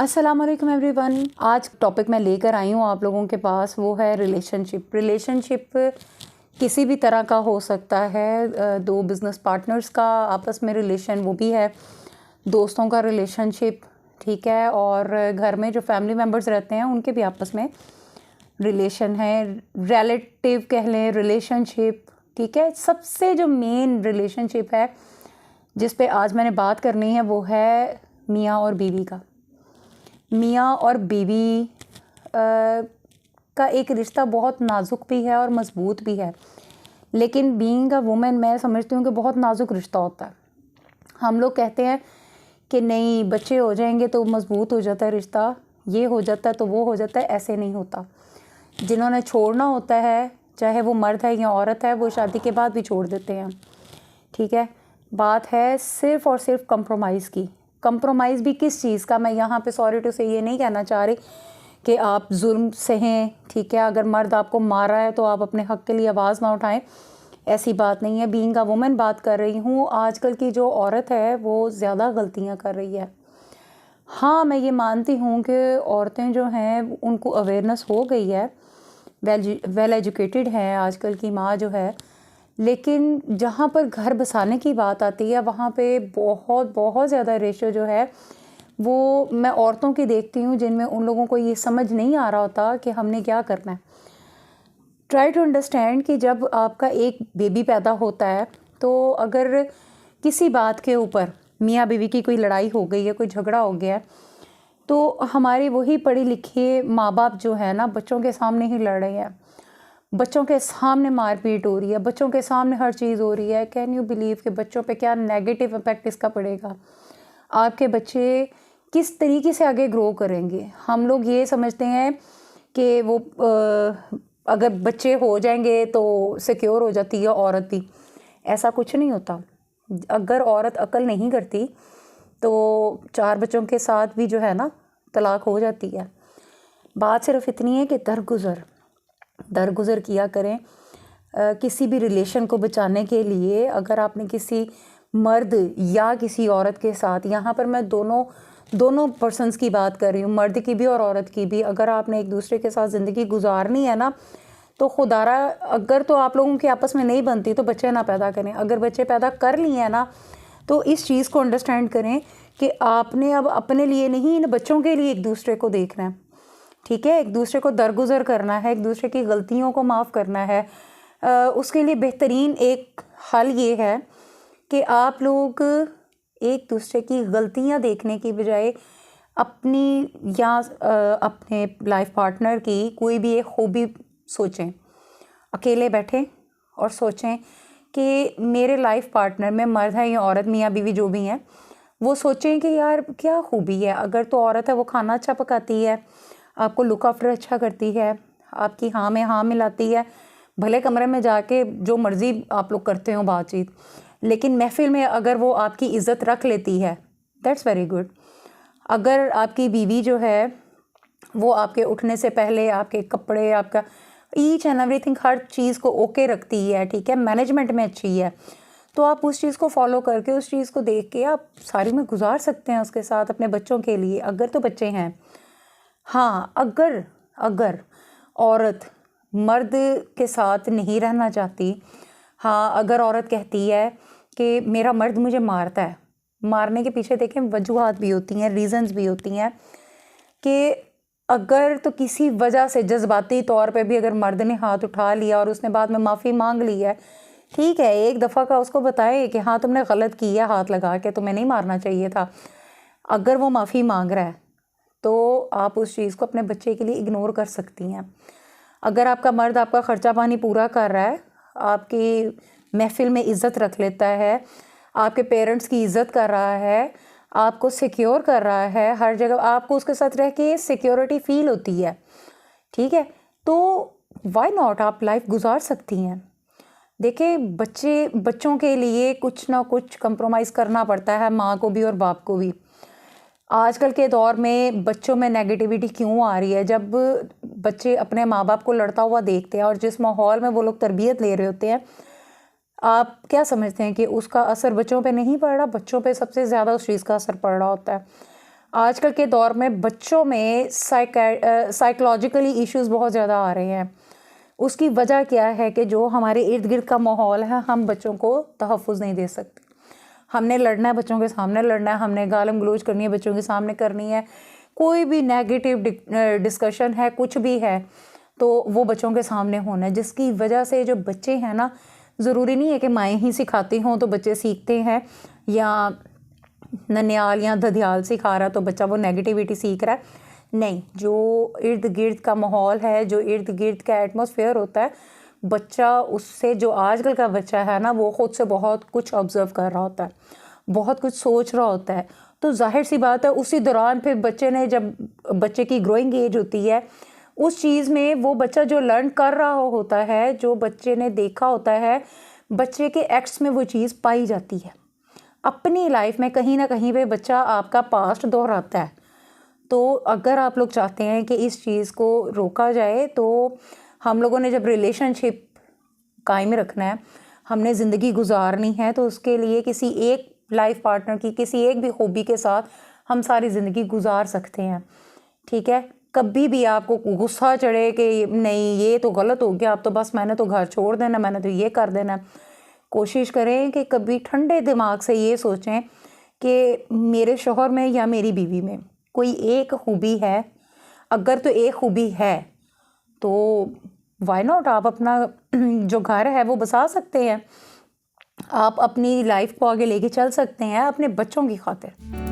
अस्सलाम वालेकुम एवरीवन। आज टॉपिक मैं लेकर आई हूँ आप लोगों के पास, वो है रिलेशनशिप किसी भी तरह का हो सकता है। दो बिज़नेस पार्टनर्स का आपस में रिलेशन, वो भी है दोस्तों का रिलेशनशिप, ठीक है, और घर में जो फैमिली मेम्बर्स रहते हैं उनके भी आपस में रिलेशन है, रिलेटिव कह लें रिलेशनशिप, ठीक है। सबसे जो मेन रिलेशनशिप है जिस पे आज मैंने बात करनी है वो है मियाँ और बीवी का। मियाँ और बीवी का एक रिश्ता बहुत नाजुक भी है और मज़बूत भी है, लेकिन बीइंग अ वुमेन मैं समझती हूँ कि बहुत नाजुक रिश्ता होता है। हम लोग कहते हैं कि नहीं, बच्चे हो जाएंगे तो मज़बूत हो जाता है रिश्ता, ये हो जाता है तो वो हो जाता है। ऐसे नहीं होता। जिन्होंने छोड़ना होता है, चाहे वो मर्द है या औरत है, वो शादी के बाद भी छोड़ देते हैं, ठीक है। बात है सिर्फ़ और सिर्फ कंप्रोमाइज़ की। कंप्रोमाइज़ भी किस चीज़ का, मैं यहाँ पे सॉरी टू से ये नहीं कहना चाह रही कि आप जुल्म सहें, ठीक है। अगर मर्द आपको मार रहा है तो आप अपने हक़ के लिए आवाज़ ना उठाएं, ऐसी बात नहीं है। बीइंग अ वुमेन बात कर रही हूँ। आजकल की जो औरत है वो ज़्यादा गलतियाँ कर रही है। हाँ, मैं ये मानती हूँ कि औरतें जो हैं उनको अवेयरनेस हो गई है, वेल एजुकेटेड हैं आजकल की माँ जो है, लेकिन जहाँ पर घर बसाने की बात आती है वहाँ पे बहुत बहुत ज़्यादा रेशो जो है वो मैं औरतों की देखती हूँ, जिनमें उन लोगों को ये समझ नहीं आ रहा होता कि हमने क्या करना है। ट्राई टू अंडरस्टैंड कि जब आपका एक बेबी पैदा होता है तो अगर किसी बात के ऊपर मियाँ बीवी की कोई लड़ाई हो गई है, कोई झगड़ा हो गया है, तो हमारे वही पढ़े लिखे माँ बाप जो है ना, बच्चों के सामने ही लड़ रहे हैं, बच्चों के सामने मारपीट हो रही है, बच्चों के सामने हर चीज़ हो रही है। कैन यू बिलीव कि बच्चों पे क्या नेगेटिव इम्पैक्ट इसका पड़ेगा। आपके बच्चे किस तरीके से आगे ग्रो करेंगे। हम लोग ये समझते हैं कि वो अगर बच्चे हो जाएंगे तो सिक्योर हो जाती है औरत भी। ऐसा कुछ नहीं होता। अगर औरत अकल नहीं करती तो 4 बच्चों के साथ भी जो है ना तलाक हो जाती है। बात सिर्फ इतनी है कि दरगुज़र किया करें किसी भी रिलेशन को बचाने के लिए। अगर आपने किसी मर्द या किसी औरत के साथ, यहाँ पर मैं दोनों पर्सन्स की बात कर रही हूँ, मर्द की भी और औरत की भी, अगर आपने एक दूसरे के साथ ज़िंदगी गुजारनी है ना, तो खुदारा अगर तो आप लोगों की आपस में नहीं बनती तो बच्चे ना पैदा करें। अगर बच्चे पैदा कर लिए हैं ना, तो इस चीज़ को अंडरस्टैंड करें कि आपने अब अपने लिए नहीं, इन बच्चों के लिए एक दूसरे को देखना है, ठीक है। एक दूसरे को दरगुज़र करना है, एक दूसरे की गलतियों को माफ़ करना है। उसके लिए बेहतरीन एक हल ये है कि आप लोग एक दूसरे की गलतियां देखने की बजाय अपनी या अपने लाइफ पार्टनर की कोई भी एक खूबी सोचें। अकेले बैठें और सोचें कि मेरे लाइफ पार्टनर में, मर्द है या औरत, मियाँ बीवी जो भी हैं, वो सोचें कि यार क्या खूबी है। अगर तो औरत है वो खाना अच्छा पकाती है, आपको लुक आफ्टर अच्छा करती है, आपकी हाँ में हाँ मिलाती है, भले कमरे में जाके जो मर्ज़ी आप लोग करते हो बातचीत, लेकिन महफिल में अगर वो आपकी इज़्ज़त रख लेती है, दैट्स वेरी गुड। अगर आपकी बीवी जो है वो आपके उठने से पहले आपके कपड़े, आपका ईच एंड एवरीथिंग, हर चीज़ को ओके रखती है, ठीक है, मैनेजमेंट में अच्छी है, तो आप उस चीज़ को फॉलो करके, उस चीज़ को देख के आप सारी में गुजार सकते हैं उसके साथ, अपने बच्चों के लिए, अगर तो बच्चे हैं। हाँ, अगर औरत मर्द के साथ नहीं रहना चाहती, हाँ, अगर औरत कहती है कि मेरा मर्द मुझे मारता है, मारने के पीछे देखें वजूहात भी होती हैं, रीज़न्स भी होती हैं कि अगर तो किसी वजह से जज्बाती तौर पे भी अगर मर्द ने हाथ उठा लिया और उसने बाद में माफ़ी मांग ली है, ठीक है, एक दफ़ा का उसको बताए कि हाँ तुमने गलत किया, हाथ लगा के तुम्हें नहीं मारना चाहिए था। अगर वो माफ़ी मांग रहा है तो आप उस चीज़ को अपने बच्चे के लिए इग्नोर कर सकती हैं। अगर आपका मर्द आपका ख़र्चा पानी पूरा कर रहा है, आपकी महफिल में इज़्ज़त रख लेता है, आपके पेरेंट्स की इज़्ज़त कर रहा है, आपको सिक्योर कर रहा है, हर जगह आपको उसके साथ रह के सिक्योरिटी फील होती है, ठीक है, तो व्हाई नॉट, आप लाइफ गुजार सकती हैं। देखिए, बच्चों के लिए कुछ ना कुछ कंप्रोमाइज़ करना पड़ता है, माँ को भी और बाप को भी। आजकल के दौर में बच्चों में नेगेटिविटी क्यों आ रही है? जब बच्चे अपने माँ बाप को लड़ता हुआ देखते हैं और जिस माहौल में वो लोग तरबियत ले रहे होते हैं, आप क्या समझते हैं कि उसका असर बच्चों पे नहीं पड़ रहा? बच्चों पे सबसे ज़्यादा उस चीज़ का असर पड़ रहा होता है। आजकल के दौर में बच्चों में साइकोलॉजिकली इश्यूज़ बहुत ज़्यादा आ रहे हैं। उसकी वजह क्या है कि जो हमारे इर्द गिर्द का माहौल है, हम बच्चों को तहफ़्फ़ुज़ नहीं दे सकते। हमने लड़ना है, बच्चों के सामने लड़ना है, हमने गालम गलोच करनी है, बच्चों के सामने करनी है। कोई भी नेगेटिव डिस्कशन है, कुछ भी है, तो वो बच्चों के सामने होना है, जिसकी वजह से जो बच्चे हैं ना, ज़रूरी नहीं है कि माएँ ही सिखाती हों तो बच्चे सीखते हैं, या ननियाल या धदियाल सिखा रहा तो बच्चा वो नेगेटिविटी सीख रहा है। नहीं, जो इर्द गिर्द का माहौल है, जो इर्द गिर्द का एटमॉस्फेयर होता है, बच्चा उससे, जो आजकल का बच्चा है ना, वो ख़ुद से बहुत कुछ ऑब्ज़र्व कर रहा होता है, बहुत कुछ सोच रहा होता है। तो ज़ाहिर सी बात है, उसी दौरान फिर बच्चे ने, जब बच्चे की ग्रोइंग एज होती है, उस चीज़ में वो बच्चा जो लर्न कर रहा होता है, जो बच्चे ने देखा होता है, बच्चे के एक्ट्स में वो चीज़ पाई जाती है। अपनी लाइफ में कहीं ना कहीं पे बच्चा आपका पास्ट दोहराता है। तो अगर आप लोग चाहते हैं कि इस चीज़ को रोका जाए, तो हम लोगों ने जब रिलेशनशिप कायम रखना है, हमने ज़िंदगी गुजारनी है, तो उसके लिए किसी एक लाइफ पार्टनर की, किसी एक भी हॉबी के साथ हम सारी ज़िंदगी गुजार सकते हैं। ठीक है, कभी भी आपको गुस्सा चढ़े कि नहीं ये तो गलत हो गया, अब तो बस मैंने तो घर छोड़ देना, मैंने तो ये कर देना, कोशिश करें कि कभी ठंडे दिमाग से ये सोचें कि मेरे शौहर में या मेरी बीवी में कोई एक खूबी है। अगर तो एक खूबी है तो व्हाई नॉट, आप अपना जो घर है वो बसा सकते हैं, आप अपनी लाइफ को आगे लेके चल सकते हैं अपने बच्चों की खातिर।